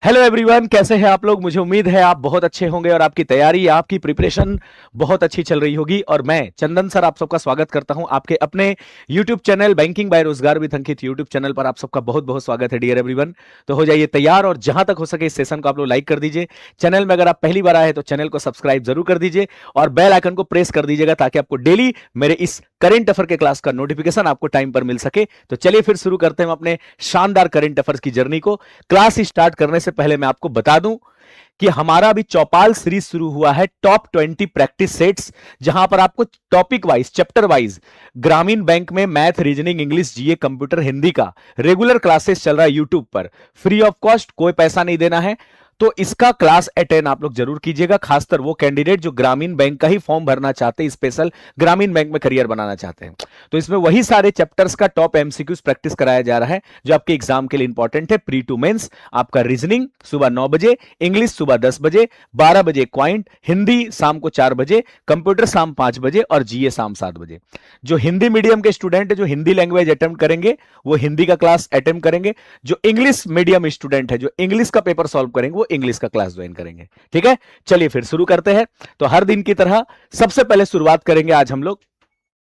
Hello everyone, कैसे हैं आप लोग। मुझे उम्मीद है आप बहुत अच्छे होंगे और आपकी तैयारी, आपकी प्रिपरेशन बहुत अच्छी चल रही होगी। और मैं चंदन सर आप सबका स्वागत करता हूं आपके अपने यूट्यूब चैनल बैंकिंग बाय रोजगार विद अंकित यूट्यूब चैनल पर। आप सबका बहुत बहुत स्वागत है डियर एवरीवन। तो हो जाइए तैयार और जहां तक हो सके इस सेशन को आप लोग लाइक कर दीजिए। चैनल में अगर आप पहली बार आए तो चैनल को सब्सक्राइब जरूर कर दीजिए और बेल आइकन को प्रेस कर दीजिएगा ताकि आपको डेली मेरे इस करंट अफेयर के क्लास का नोटिफिकेशन आपको टाइम पर मिल सके। तो चलिए फिर शुरू करते हैं अपने शानदार करंट अफेयर्स की जर्नी को। क्लास स्टार्ट करने से पहले मैं आपको बता दूं कि हमारा अभी चौपाल सीरीज शुरू हुआ है टॉप 20 प्रैक्टिस सेट्स, जहां पर आपको टॉपिक वाइज, चैप्टर वाइज ग्रामीण बैंक में मैथ, रीजनिंग, इंग्लिश, जीए, कंप्यूटर, हिंदी का रेगुलर क्लासेस चल रहा है यूट्यूब पर, फ्री ऑफ कॉस्ट, कोई पैसा नहीं देना है। तो इसका क्लास अटेंड आप लोग जरूर कीजिएगा, खासकर वो कैंडिडेट जो ग्रामीण बैंक का ही फॉर्म भरना चाहते हैं, स्पेशल ग्रामीण बैंक में करियर बनाना चाहते हैं। तो इसमें वही सारे चैप्टर्स का टॉप एमसीक्यूज प्रैक्टिस कराया जा रहा है जो आपके एग्जाम के लिए इंपॉर्टेंट है। प्री टू मेंस आपका रीजनिंग सुबह 9 बजे, इंग्लिश सुबह 10 बजे, 12 बजे क्वाइंट, हिंदी शाम को 4 बजे, कंप्यूटर शाम 5 बजे और जीए शाम 7 बजे। जो हिंदी मीडियम के स्टूडेंट है, जो हिंदी लैंग्वेज अटेम्प्ट करेंगे वो हिंदी का क्लास अटेम्प्ट करेंगे। जो इंग्लिश मीडियम स्टूडेंट है, जो इंग्लिश का पेपर सॉल्व करेंगे, इंग्लिश का क्लास ज्वाइन करेंगे। ठीक है, चलिए फिर शुरू करते हैं। तो हर दिन की तरह सबसे पहले शुरुआत करेंगे आज हम लोग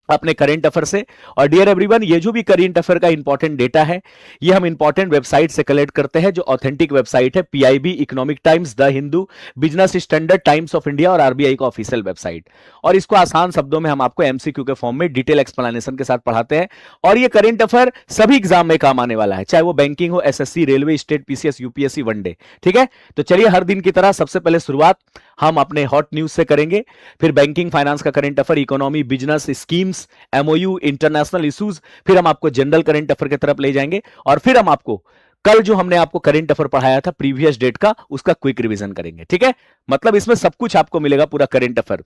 अपने करंट अफेयर से। और डियर एवरीवन, ये जो भी करंट अफेयर का इंपॉर्टेंट डेटा है ये हम इंपॉर्टेंट वेबसाइट से कलेक्ट करते हैं, जो ऑथेंटिक वेबसाइट है, PIB, economic times, the Hindu, business standard, times of India और आरबीआई का ऑफिशियल वेबसाइट। और इसको आसान शब्दों में हम आपको एमसीक्यू के फॉर्म में डिटेल एक्सप्लेनेशन के साथ पढ़ाते हैं। और ये करंट अफेयर सभी एग्जाम में काम आने वाला है, चाहे वो बैंकिंग हो, SSC, railway, state, PCS, UPSC, one day. ठीक है, तो चलिए हर दिन की तरह सबसे पहले शुरुआत हम अपने हॉट न्यूज से करेंगे, फिर बैंकिंग फाइनेंस का current affair, economy, business, schemes, MOU, international issues, फिर हम आपको जनरल करंट अफेयर की तरफ ले जाएंगे और फिर हम आपको कल जो हमने आपको करंट अफेयर पढ़ाया था प्रीवियस डेट का, उसका क्विक रिवीजन करेंगे। ठीक है, मतलब इसमें सब कुछ आपको मिलेगा, पूरा करंट अफेयर।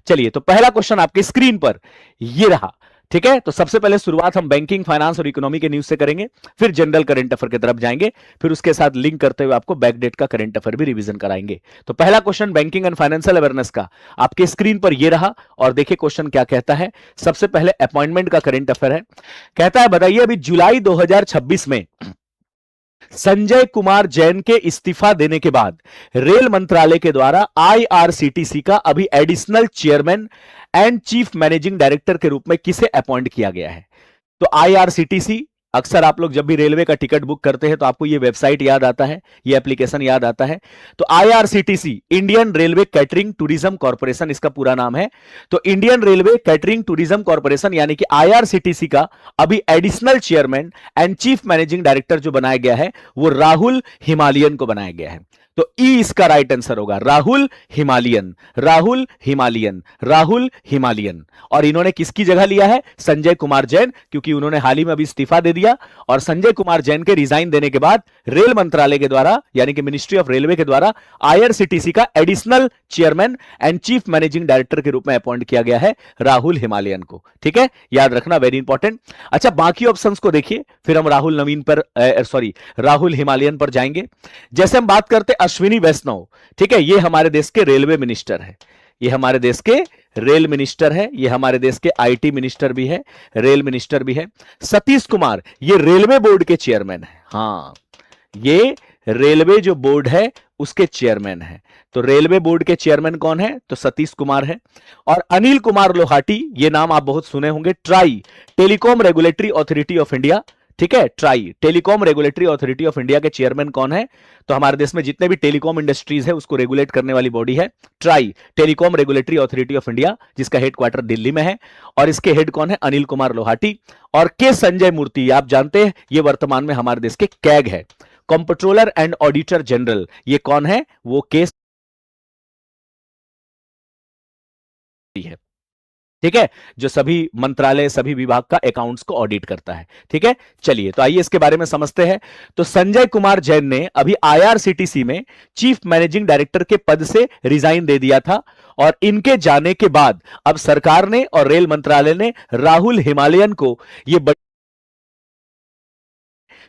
चलिए, तो पहला क्वेश्चन आपकी स्क्रीन पर ये रहा। ठीक है, तो सबसे पहले शुरुआत हम बैंकिंग, फाइनेंस और इकोनॉमी के न्यूज से करेंगे, फिर जनरल करंट अफेयर की तरफ जाएंगे, फिर उसके साथ लिंक करते हुए आपको बैकडेट का करंट अफेयर भी रिवीजन कराएंगे। तो पहला question banking and financial awareness का आपके स्क्रीन पर ये रहा और देखिए क्वेश्चन क्या कहता है। सबसे पहले अपॉइंटमेंट का करंट अफेयर है। कहता है, बताइए अभी जुलाई 2026 में संजय कुमार जैन के इस्तीफा देने के बाद रेल मंत्रालय के द्वारा आईआरसीटीसी का अभी additional chairman and chief managing director के रूप में किसे अपॉइंट किया गया है। तो आईआरसीटीसी, अक्सर आप लोग जब भी रेलवे का टिकट बुक करते हैं तो आपको ये वेबसाइट याद आता है, ये एप्लीकेशन याद आता है। तो IRCTC, Indian railway catering tourism corporation इसका पूरा नाम है। तो Indian railway catering tourism corporation यानी कि आईआरसीटीसी का अभी additional chairman and chief managing director जो बनाया गया है वो राहुल हिमालयन को बनाया गया है। तो ई इसका राइट आंसर होगा, Rahul Himalayan, Rahul Himalayan, Rahul Himalayan. और इन्होंने किसकी जगह लिया है? संजय कुमार जैन, क्योंकि उन्होंने हाल ही में अभी इस्तीफा दे दिया और संजय कुमार जैन के रिजाइन देने के बाद रेल मंत्रालय के द्वारा यानी कि मिनिस्ट्री ऑफ रेलवे के द्वारा आईआरसीटीसी का additional chairman and chief managing director के रूप में अपॉइंट किया गया है राहुल हिमालयन को। ठीक है, याद रखना, वेरी इंपॉर्टेंट। अच्छा, बाकी ऑप्शंस को देखिए, फिर हम राहुल नवीन पर राहुल हिमालयन पर जाएंगे। जैसे हम बात करते अश्विनी वैष्णव, ठीक है, ये हमारे देश के रेलवे मिनिस्टर है, ये हमारे देश के रेल मिनिस्टर है, ये हमारे देश के आईटी मिनिस्टर भी है, रेल मिनिस्टर भी है। सतीश कुमार, ये रेलवे बोर्ड के चेयरमैन है। हाँ, ये रेलवे जो बोर्ड है उसके चेयरमैन है। तो रेलवे बोर्ड के चेयरमैन कौन है? तो सतीश कुमार है। और अनिल कुमार लोहाटी, ये नाम आप बहुत सुने होंगे, try telecom regulatory authority of India. ठीक है, try telecom regulatory authority of India के चेयरमैन कौन है? तो हमारे देश में जितने भी टेलीकॉम इंडस्ट्रीज है उसको रेगुलेट करने वाली बॉडी है try telecom regulatory authority of India, जिसका हेडक्वार्टर दिल्ली में है। और इसके हेड कौन है? अनिल कुमार लोहाटी। और के संजय मूर्ति, आप जानते हैं ये वर्तमान में हमारे देश के कैग है, कंट्रोलर एंड ऑडिटर जनरल। ये कौन है? वो के है। ठीक है, जो सभी मंत्रालय, सभी विभाग का अकाउंट्स को ऑडिट करता है। ठीक है, चलिए तो आइए इसके बारे में समझते हैं। तो संजय कुमार जैन ने अभी आईआरसीटीसी में चीफ मैनेजिंग डायरेक्टर के पद से रिजाइन दे दिया था और इनके जाने के बाद अब सरकार ने और रेल मंत्रालय ने राहुल हिमालयन को ये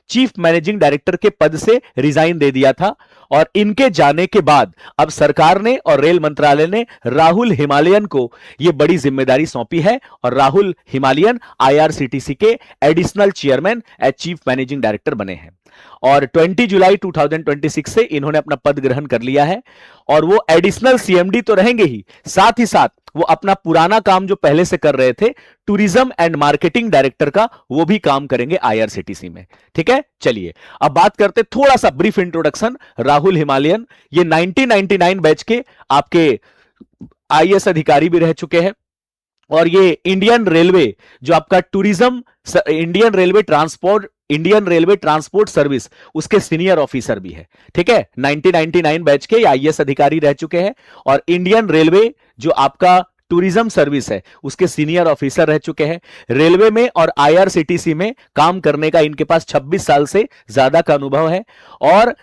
चीफ मैनेजिंग डायरेक्टर के पद से रिजाइन दे दिया था और इनके जाने के बाद अब सरकार ने और रेल मंत्रालय ने राहुल हिमालयन को यह बड़ी जिम्मेदारी सौंपी है और राहुल हिमालयन आईआरसीटीसी के additional chairman and chief managing director बने हैं। और 20 जुलाई 2026 से इन्होंने अपना पद ग्रहण कर लिया है और वो एडिशनल सीएमडी तो रहेंगे ही, साथ ही साथ वो अपना पुराना काम जो पहले से कर रहे थे टूरिज्म एंड मार्केटिंग डायरेक्टर का, वो भी काम करेंगे आईआरसीटीसी में। ठीक है, चलिए अब बात करते थोड़ा सा ब्रीफ इंट्रोडक्शन। राहुल हिमालयन ये 1999 बैच के आपके आईएएस अधिकारी भी रह चुके हैं और ये इंडियन रेलवे जो आपका tourism, Indian railway transport service उसके सीनियर ऑफिसर भी है। ठीक है, 1999 बैच के आईएएस अधिकारी रह चुके हैं और इंडियन रेलवे जो आपका टूरिज्म सर्विस है उसके सीनियर ऑफिसर रह चुके हैं। रेलवे में और आईआरसीटीसी में काम करने का इनके पास 26 साल से ज्यादा का अनुभव है और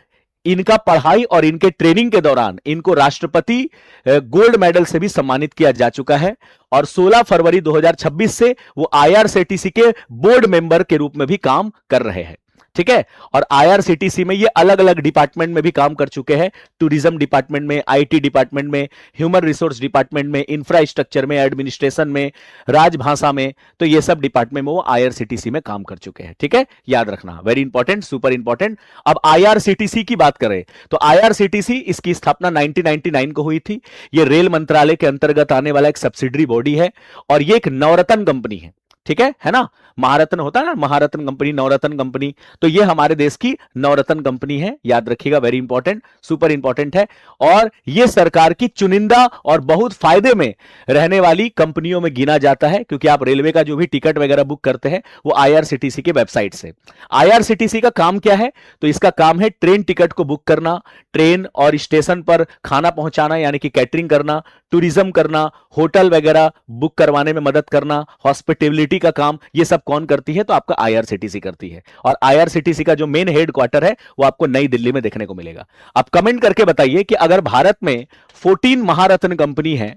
इनका पढ़ाई और इनके ट्रेनिंग के दौरान इनको राष्ट्रपति गोल्ड मेडल से भी सम्मानित किया जा चुका है और 16 फरवरी 2026 से वो आईआरसीटीसी के बोर्ड मेंबर के रूप में भी काम कर रहे हैं। ठीक है, और आईआरसीटीसी में ये अलग अलग डिपार्टमेंट में भी काम कर चुके हैं, टूरिज्म डिपार्टमेंट में, आईटी डिपार्टमेंट में, ह्यूमन रिसोर्स डिपार्टमेंट में, इंफ्रास्ट्रक्चर में, एडमिनिस्ट्रेशन में, राजभाषा में, तो ये सब डिपार्टमेंट में वो आईआरसीटीसी में काम कर चुके हैं। ठीक है, याद रखना, वेरी इंपॉर्टेंट, सुपर इंपॉर्टेंट। अब आईआरसीटीसी की बात करें तो आईआरसीटीसी इसकी स्थापना 1999 को हुई थी। ये रेल मंत्रालय के अंतर्गत आने वाला एक सब्सिडरी बॉडी है और ये एक नवरत्न कंपनी है। ठीक है ना, महारत्न होता है ना, महारत्न कंपनी, नवरत्न कंपनी, तो ये हमारे देश की नवरत्न कंपनी है, याद रखिएगा, वेरी इंपॉर्टेंट, सुपर इंपॉर्टेंट है। और ये सरकार की चुनिंदा और बहुत फायदे में रहने वाली कंपनियों में गिना जाता है क्योंकि आप रेलवे का जो भी टिकट वगैरह बुक करते हैं वो आईआरसीटीसी के वेबसाइट से। आईआरसीटीसी का काम क्या है, तो इसका काम है ट्रेन टिकट को बुक करना, ट्रेन और स्टेशन पर खाना पहुंचाना यानी कि कैटरिंग करना, टूरिज्म करना, होटल वगैरह बुक करवाने में मदद करना, हॉस्पिटैलिटी का काम, ये सब कौन करती है, तो आपका आईआरसीटीसी करती है। और आईआरसीटीसी का जो मेन हेडक्वार्टर है वो आपको नई दिल्ली में देखने को मिलेगा। आप कमेंट करके बताइए कि अगर भारत में 14 महारत्न कंपनी है,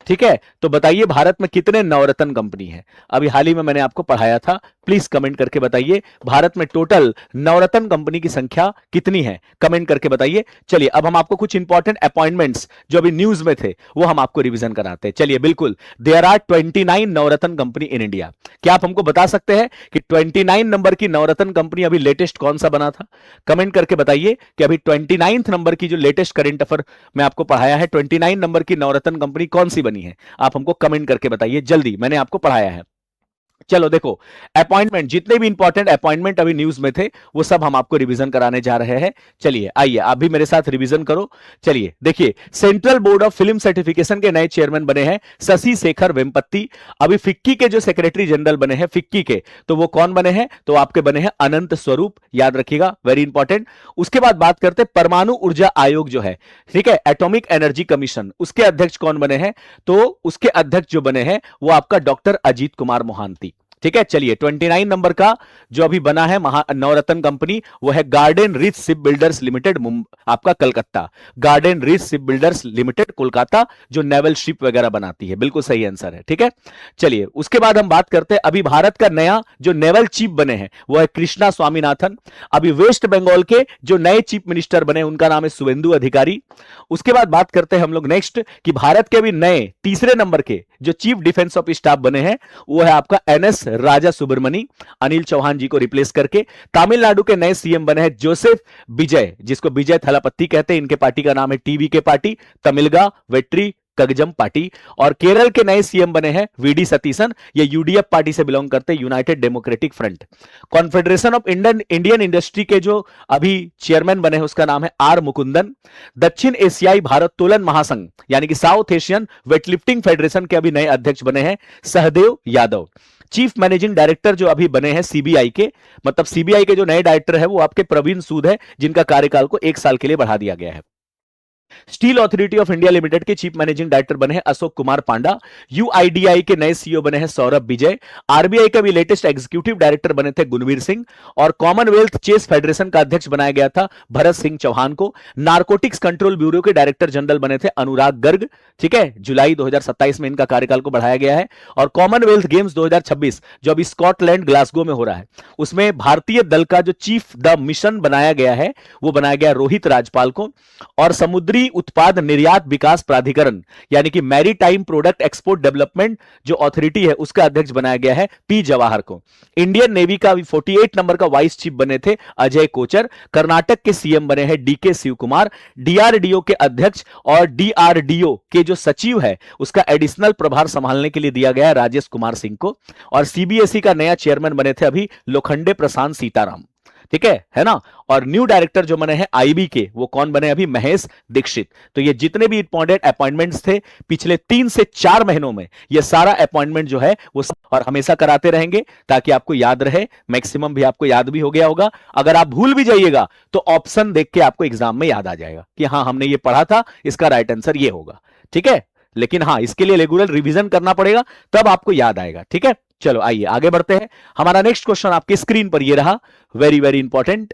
ठीक है, तो बताइए भारत में कितने नवरत्न कंपनी है। अभी हाल ही में मैंने आपको पढ़ाया था, प्लीज कमेंट करके बताइए भारत में टोटल नवरत्न कंपनी की संख्या कितनी है, कमेंट करके बताइए। चलिए अब हम आपको कुछ इंपॉर्टेंट अपॉइंटमेंट्स जो अभी न्यूज में थे वो हम आपको रिवीजन कराते हैं। चलिए बिल्कुल, there are 29 Navratna company in India. क्या आप हमको बता सकते हैं कि 29 नंबर की नवरत्न कंपनी अभी लेटेस्ट कौन सा बना था? कमेंट करके बताइए कि अभी 29 नंबर की जो लेटेस्ट करंट अफेयर मैं आपको पढ़ाया है, 29 नंबर की नवरत्न कंपनी कौन सी बनी है, आप हमको कमेंट करके बताइए जल्दी, मैंने आपको पढ़ाया है। चलो देखो, अपॉइंटमेंट, जितने भी इंपॉर्टेंट अपॉइंटमेंट अभी न्यूज में थे वो सब हम आपको रिवीजन कराने जा रहे हैं। चलिए आइए आप भी मेरे साथ रिवीजन करो। चलिए देखिए, central board of film certification के नए चेयरमैन बने हैं शशि शेखर वेम्पत्ति। अभी फिक्की के जो सेक्रेटरी जनरल बने हैं फिक्की के, तो वो कौन बने हैं, तो आपके बने हैं अनंत स्वरूप, याद रखिएगा, वेरी इंपॉर्टेंट। उसके बाद बात करते हैं परमाणु ऊर्जा आयोग जो है, ठीक है, एटॉमिक एनर्जी कमीशन, उसके अध्यक्ष कौन बने हैं, तो उसके अध्यक्ष जो बने हैं वो आपका डॉक्टर अजीत कुमार मोहांती। ठीक है, चलिए 29 नंबर का जो अभी बना है नवरत्न कंपनी वो है garden reach ship builders limited, आपका Calcutta, garden reach ship builders limited Kolkata, जो नेवल शिप वगैरह बनाती है, बिल्कुल सही आंसर है। ठीक है, चलिए उसके बाद हम बात करते हैं अभी भारत का नया जो नेवल चीफ बने हैं वो है कृष्णा स्वामीनाथन। अभी वेस्ट बंगाल के जो नए चीफ मिनिस्टर बने उनका नाम है शुभेंदु अधिकारी। उसके बाद बात करते हैं हम लोग नेक्स्ट कि भारत के अभी नए तीसरे नंबर के जो चीफ डिफेंस ऑफ स्टाफ बने हैं वो है आपका एनएस राजा सुब्रमणी, अनिल चौहान जी को रिप्लेस करके। तमिलनाडु के नए सीएम बने हैं जोसेफ विजय, जिसको विजय थलापति कहते हैं, इनके पार्टी का नाम है TVK party, Tamilaga Vettri Kazhagam party. और केरल के नए सीएम बने हैं वीडी सतीशन, ये यूडीएफ पार्टी से बिलोंग करते हैं, United democratic front. Confederation of Indian industry के जो अभी चेयरमैन बने हैं उसका नाम है आर मुकुंदन। दक्षिण एशियाई भारोत्तोलन महासंघ यानी कि साउथ एशियन वेटलिफ्टिंग फेडरेशन के अभी नए अध्यक्ष बने हैं Sahdev Yadav. Chief managing director जो अभी बने हैं सीबीआई के, मतलब सीबीआई के जो नए डायरेक्टर है वो आपके प्रवीण सूद है, जिनका कार्यकाल को 1 साल के लिए बढ़ा दिया गया है। Steel authority of India limited के चीफ मैनेजिंग डायरेक्टर बने हैं अशोक कुमार पांडा। यूआईडीआई के नए सीईओ बने हैं सौरभ विजय। आरबीआई का भी लेटेस्ट एग्जीक्यूटिव डायरेक्टर बने थे गुणवीर सिंह। और कॉमनवेल्थ चेस फेडरेशन का अध्यक्ष बनाया गया था भरत सिंह चौहान को। नारकोटिक्स कंट्रोल ब्यूरो के डायरेक्टर जनरल बने थे अनुराग गर्ग, ठीक है, जुलाई 2027 में इनका कार्यकाल को बढ़ाया गया है। और कॉमनवेल्थ गेम्स 2026 जो अभी स्कॉटलैंड ग्लासगो में हो रहा है उसमें भारतीय दल का जो चीफ द मिशन बनाया गया है वो बनाया गया रोहित राजपाल को। और समुद्री समुद्री उत्पाद निर्यात विकास प्राधिकरण यानी कि मैरीटाइम प्रोडक्ट एक्सपोर्ट डेवलपमेंट जो अथॉरिटी है उसका अध्यक्ष बनाया गया है पी जवाहर को। इंडियन नेवी का 48 नंबर का वाइस चीफ बने थे अजय कोचर। कर्नाटक के सीएम बने हैं डीके शिव कुमार। डीआरडीओ के अध्यक्ष और डीआरडीओ के जो सचिव है उसका एडिशनल प्रभार संभालने के लिए दिया गया है राजेश कुमार सिंह को। और सीबीएसई का नया चेयरमैन बने थे अभी लोखंडे प्रशांत सीताराम, ठीक है ना। और न्यू डायरेक्टर जो बने हैं आईबी के वो कौन बने अभी, महेश दीक्षित। तो ये जितने भी इंपॉर्टेंट अपॉइंटमेंट्स थे पिछले 3 से 4 महीनों में, ये सारा अपॉइंटमेंट जो है वो और हमेशा कराते रहेंगे ताकि आपको याद रहे। मैक्सिमम भी आपको याद भी हो गया होगा। अगर आप भूल भी जाइएगा तो ऑप्शन देख के आपको एग्जाम में याद आ जाएगा कि हाँ हमने ये पढ़ा था, इसका राइट आंसर ये होगा, ठीक है। लेकिन हाँ इसके लिए रेगुलर रिवीजन करना पड़ेगा तब आपको याद आएगा, ठीक है। चलो आइए आगे बढ़ते हैं। हमारा नेक्स्ट क्वेश्चन आपकी स्क्रीन पर ये रहा, वेरी वेरी इंपॉर्टेंट।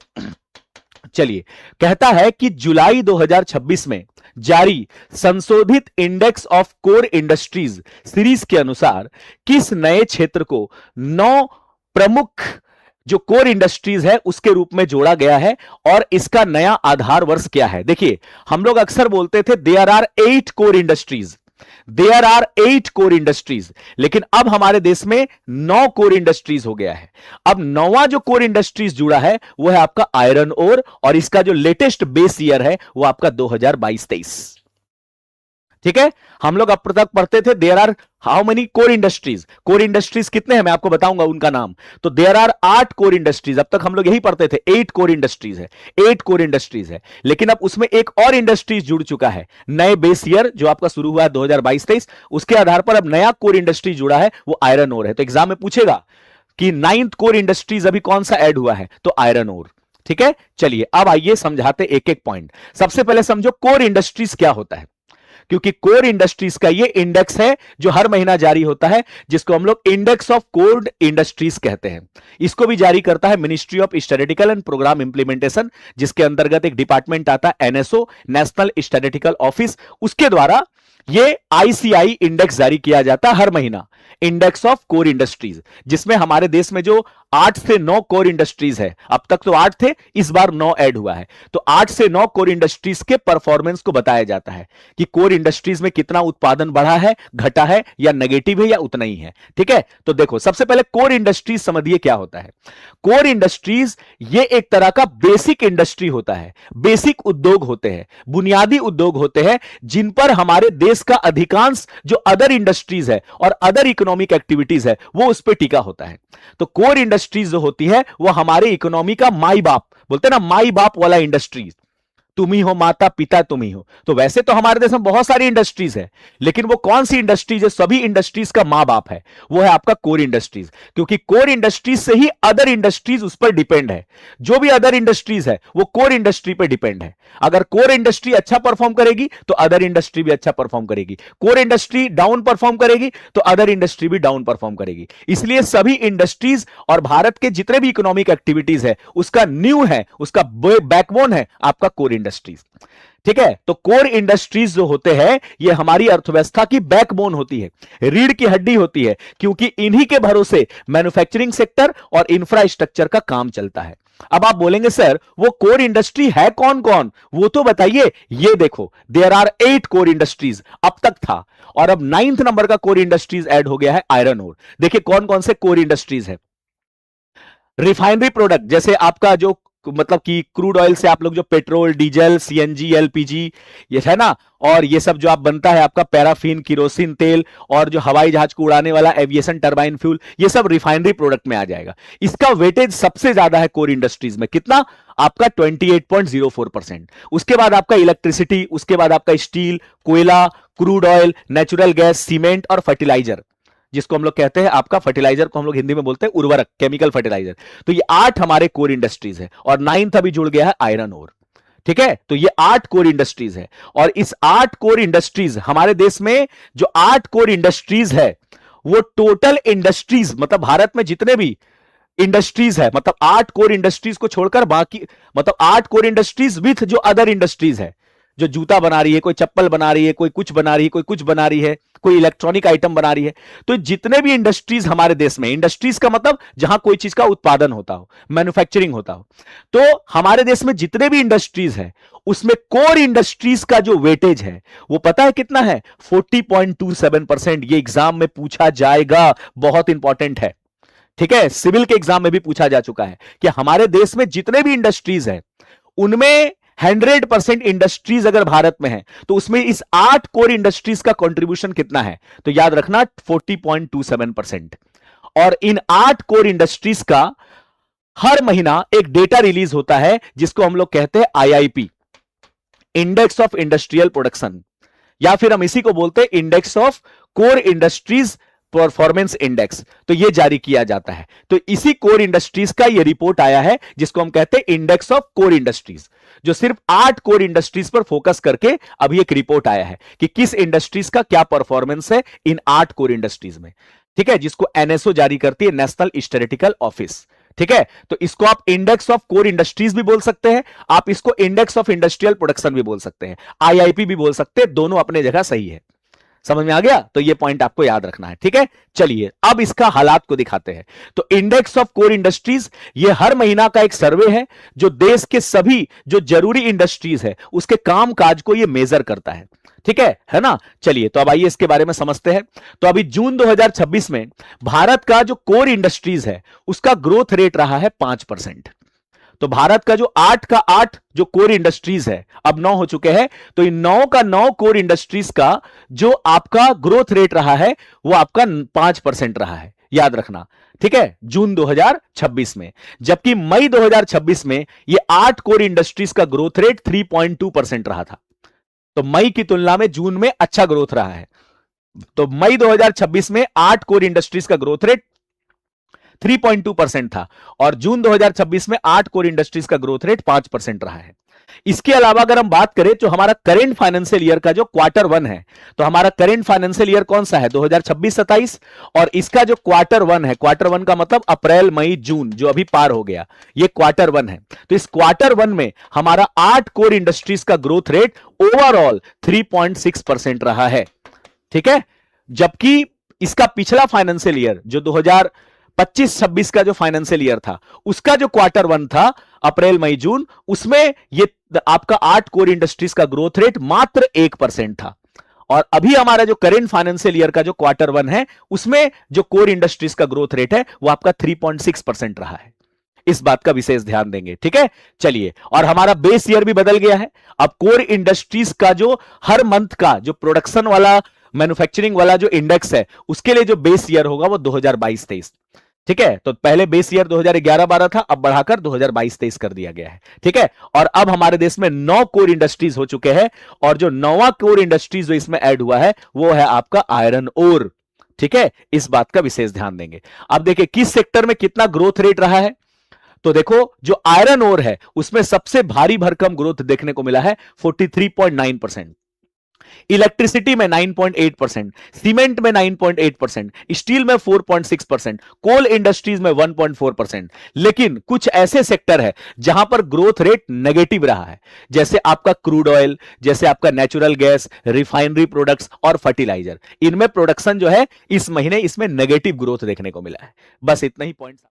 चलिए, कहता है कि जुलाई 2026 में जारी संशोधित index of core industries series के अनुसार किस नए क्षेत्र को 9 प्रमुख जो कोर इंडस्ट्रीज है उसके रूप में जोड़ा गया है और इसका नया आधार वर्ष क्या है। देखिए, हम लोग अक्सर बोलते थे there are 8 core industries, there are 8 core industries, लेकिन अब हमारे देश में 9 कोर इंडस्ट्रीज हो गया है। अब 9वां जो कोर इंडस्ट्रीज जुड़ा है वो है आपका आयरन ओर और इसका जो लेटेस्ट बेस ईयर है वो आपका 2022-23, ठीक है। हम लोग अब तक पढ़ते थे there are how many core industries, core industries कितने हैं मैं आपको बताऊंगा उनका नाम। तो देयर आर 8 कोर इंडस्ट्रीज, अब तक हम लोग यही पढ़ते थे 8 कोर इंडस्ट्रीज है, 8 कोर इंडस्ट्रीज है। लेकिन अब उसमें एक और इंडस्ट्रीज जुड़ चुका है, नए बेस ईयर जो आपका शुरू हुआ है 2022-23, उसके आधार पर अब नया कोर इंडस्ट्री जुड़ा है वो आयरन ओर है। तो एग्जाम में पूछेगा कि 9th कोर इंडस्ट्रीज अभी कौन सा ऐड हुआ है, तो आयरन ओर, ठीक है। चलिए अब आइए समझाते एक एक पॉइंट। सबसे पहले समझो कोर इंडस्ट्रीज क्या होता है, क्योंकि कोर इंडस्ट्रीज का ये इंडेक्स है जो हर महीना जारी होता है, जिसको हम लोग इंडेक्स ऑफ कोर इंडस्ट्रीज कहते हैं। इसको भी जारी करता है ministry of statistical and programme implementation, जिसके अंतर्गत एक डिपार्टमेंट आता है एनएसओ, नेशनल स्टैटिस्टिकल ऑफिस, उसके द्वारा ये आईसीआई इंडेक्स जारी किया जाता है हर महीना, इंडेक्स ऑफ कोर इंडस्ट्रीज, जिसमें हमारे देश में जो 8 से 9 कोर इंडस्ट्रीज है, अब तक तो 8 थे, इस बार 9 ऐड हुआ है। तो 8 से 9 कोर इंडस्ट्रीज के परफॉर्मेंस को बताया जाता है कि कोर इंडस्ट्रीज में कितना उत्पादन बढ़ा है, घटा है या नेगेटिव है या उतना ही है, ठीक है। तो देखो सबसे पहले कोर इंडस्ट्रीज समझिए क्या होता है। कोर इंडस्ट्रीज ये एक तरह का बेसिक इंडस्ट्री होता है, बेसिक उद्योग होते हैं, बुनियादी उद्योग होते हैं जिन पर हमारे देश का अधिकांश जो अदर इंडस्ट्रीज है और अदर इकोनॉमिक एक्टिविटीज है वो उस पर टिका होता है। तो कोर इंडस्ट्रीज जो होती है वो हमारे इकोनॉमी का माई बाप, बोलते हैं ना माई बाप वाला इंडस्ट्रीज, तुम ही हो माता पिता तुम ही हो। तो वैसे तो हमारे देश में बहुत सारी इंडस्ट्रीज है, लेकिन वो कौन सी इंडस्ट्रीज है, सभी इंडस्ट्रीज का मां बाप है, वो है आपका कोर इंडस्ट्रीज। क्योंकि कोर इंडस्ट्रीज से ही अदर इंडस्ट्रीज उस पर डिपेंड है, जो भी अदर इंडस्ट्रीज है वो कोर इंडस्ट्री पर डिपेंड है। अगर कोर इंडस्ट्री अच्छा परफॉर्म करेगी तो अदर इंडस्ट्री भी अच्छा परफॉर्म करेगी, कोर इंडस्ट्री डाउन परफॉर्म करेगी तो अदर इंडस्ट्री भी डाउन परफॉर्म करेगी। इसलिए सभी इंडस्ट्रीज और भारत के जितने भी इकोनॉमिक एक्टिविटीज है उसका न्यू है, उसका बैकबोन है आपका कोर इंडस्ट्रीज, ठीक है। तो कोर इंडस्ट्रीज जो होते हैं ये हमारी अर्थव्यवस्था की बैकबोन होती है, रीढ़ की हड्डी होती है, क्योंकि इन्हीं के भरोसे मैन्युफैक्चरिंग सेक्टर और इंफ्रास्ट्रक्चर का काम चलता है। अब आप बोलेंगे सर वो कोर इंडस्ट्री है कौन कौन, वो तो बताइए। ये देखो देयर आर 8 कोर इंडस्ट्रीज अब तक था और अब 9th नंबर का कोर इंडस्ट्रीज ऐड हो गया है आयरन ओर। देखिए कौन कौन से कोर इंडस्ट्रीज है। रिफाइनरी प्रोडक्ट जैसे आपका जो मतलब कि क्रूड ऑयल से आप लोग जो पेट्रोल, डीजल, सीएनजी, एलपीजी ये है ना, और ये सब जो आप बनता है आपका पैराफिन, किरोसिन तेल और जो हवाई जहाज को उड़ाने वाला एविएशन टरबाइन फ्यूल, ये सब रिफाइनरी प्रोडक्ट में आ जाएगा। इसका वेटेज सबसे ज्यादा है कोर इंडस्ट्रीज में, कितना आपका 28.04%। उसके बाद आपका इलेक्ट्रिसिटी, उसके बाद आपका स्टील, कोयला, crude oil, natural gas, cement और फर्टिलाइजर, जिसको हम लोग कहते हैं आपका फर्टिलाइजर को हम लोग हिंदी में बोलते हैं उर्वरक, केमिकल फर्टिलाइजर। तो ये 8 हमारे कोर इंडस्ट्रीज है और 9th अभी जुड़ गया है आयरन ओर, ठीक है। तो ये 8 कोर इंडस्ट्रीज है और इस 8 कोर इंडस्ट्रीज हमारे देश में जो 8 कोर इंडस्ट्रीज है वो टोटल इंडस्ट्रीज मतलब भारत में जितने भी इंडस्ट्रीज है, मतलब 8 कोर इंडस्ट्रीज को छोड़कर बाकी, मतलब 8 कोर इंडस्ट्रीज विथ जो अदर इंडस्ट्रीज है जो जूता बना रही है, कोई चप्पल बना रही है, कोई कुछ बना रही है, कोई कुछ बना रही है, कोई इलेक्ट्रॉनिक आइटम बना रही है। तो जितने भी इंडस्ट्रीज हमारे देश में, इंडस्ट्रीज का मतलब जहां कोई चीज का उत्पादन होता हो, मैन्युफैक्चरिंग होता हो, तो हमारे देश में जितने भी इंडस्ट्रीज है उसमें कोर इंडस्ट्रीज का जो वेटेज है वो पता है कितना है? 40.27%। ये एग्जाम में पूछा जाएगा, बहुत इंपॉर्टेंट है। ठीक है, सिविल के एग्जाम में भी पूछा जा चुका है कि हमारे देश में जितने भी इंडस्ट्रीज है उनमें 100% इंडस्ट्रीज अगर भारत में है तो उसमें इस 8 कोर इंडस्ट्रीज का कंट्रीब्यूशन कितना है? तो याद रखना 40.27%। और इन 8 कोर इंडस्ट्रीज का हर महीना एक डेटा रिलीज होता है जिसको हम लोग कहते हैं IIP, index of industrial production, या फिर हम इसी को बोलते हैं index of core industries performance index. तो यह जारी किया जाता है। तो इसी कोर इंडस्ट्रीज का यह रिपोर्ट आया है जिसको हम कहते हैं इंडेक्स ऑफ कोर इंडस्ट्रीज, जो सिर्फ 8 कोर इंडस्ट्रीज पर फोकस करके अभी एक रिपोर्ट आया है कि किस इंडस्ट्रीज का क्या परफॉर्मेंस है इन 8 कोर इंडस्ट्रीज में। ठीक है, जिसको एनएसओ जारी करती है, नेशनल स्टैटिस्टिकल ऑफिस। ठीक है, तो इसको आप इंडेक्स ऑफ कोर इंडस्ट्रीज भी बोल सकते हैं, आप इसको इंडेक्स ऑफ इंडस्ट्रियल प्रोडक्शन भी बोल सकते हैं, आईआईपी भी बोल सकते हैं, दोनों अपने जगह सही है। समझ में आ गया? तो ये पॉइंट आपको याद रखना है। ठीक है, चलिए अब इसका हालात को दिखाते हैं। तो इंडेक्स ऑफ कोर इंडस्ट्रीज ये हर महीना का एक सर्वे है जो देश के सभी जो जरूरी इंडस्ट्रीज है उसके काम काज को ये मेजर करता है। ठीक है ना? चलिए तो अब आइए इसके बारे में समझते हैं। तो अभी जून 2026 में भारत का जो कोर इंडस्ट्रीज है उसका ग्रोथ रेट रहा है 5%। तो भारत का जो 8 का 8 जो कोर इंडस्ट्रीज है, अब 9 हो चुके हैं, तो इन 9 का 9 कोर इंडस्ट्रीज का जो आपका ग्रोथ रेट रहा है वो आपका 5% रहा है, याद रखना। ठीक है, जून 2026 में। जबकि मई 2026 में ये 8 कोर इंडस्ट्रीज का ग्रोथ रेट 3.2% रहा था। तो मई की तुलना में जून में अच्छा ग्रोथ रहा है। तो मई 2026 में 8 कोर इंडस्ट्रीज का ग्रोथ रेट 3.2% था और जून 2026 में 8 कोर इंडस्ट्रीज का ग्रोथ रेट 5% रहा है। इसके अलावा अगर हम बात करें तो हमारा करेंट फाइनेंशियल ईयर का जो क्वार्टर 1 है, तो हमारा करेंट फाइनेंशियल ईयर कौन सा है? 2026-27। और इसका जो क्वार्टर 1 है, क्वार्टर 1 का मतलब अप्रैल मई जून जो अभी पार हो गया, ये क्वार्टर 1 है। तो इस क्वार्टर 1 में हमारा 8 कोर इंडस्ट्रीज का ग्रोथ रेट ओवरऑल 3.6% रहा है। ठीक है, जबकि इसका पिछला फाइनेंशियल ईयर जो 2025-26 का जो फाइनेंशियल ईयर था उसका जो क्वार्टर 1 था अप्रैल मई जून, उसमें ये आपका 8 कोर इंडस्ट्रीज का ग्रोथ रेट मात्र 1% था। और अभी हमारा जो करेंट फाइनेंशियल ईयर का जो क्वार्टर 1 है उसमें जो कोर इंडस्ट्रीज का ग्रोथ रेट है वो आपका 3.6% रहा है। इस बात का विशेष ध्यान देंगे। ठीक है, चलिए, और हमारा बेस ईयर भी बदल गया है। अब कोर इंडस्ट्रीज का जो हर मंथ का जो प्रोडक्शन वाला, मैन्युफैक्चरिंग वाला जो इंडेक्स है उसके लिए जो बेस ईयर होगा वो 2022-23। ठीक है, तो पहले बेस ईयर 2011-12 था, अब बढ़ाकर 2022-23 कर दिया गया है। ठीक है, और अब हमारे देश में 9 कोर इंडस्ट्रीज हो चुके हैं और जो 9वां कोर इंडस्ट्रीज जो इसमें ऐड हुआ है वो है आपका आयरन ओर। ठीक है, इस बात का विशेष ध्यान देंगे। अब देखिए किस सेक्टर में कितना ग्रोथ रेट रहा है। तो देखो जो आयरन ओर है उसमें सबसे भारी भरकम ग्रोथ देखने को मिला है 43.9%, इलेक्ट्रिसिटी में 9.8%, सीमेंट में 9.8%, स्टील में 4.6%, कोल इंडस्ट्रीज में 1.4%। लेकिन कुछ ऐसे सेक्टर है जहां पर ग्रोथ रेट नेगेटिव रहा है, जैसे आपका क्रूड ऑयल, जैसे आपका नेचुरल गैस, रिफाइनरी प्रोडक्ट्स और फर्टिलाइजर। इनमें प्रोडक्शन जो है इस महीने इसमें नेगेटिव ग्रोथ देखने को मिला है। बस इतना ही पॉइंट।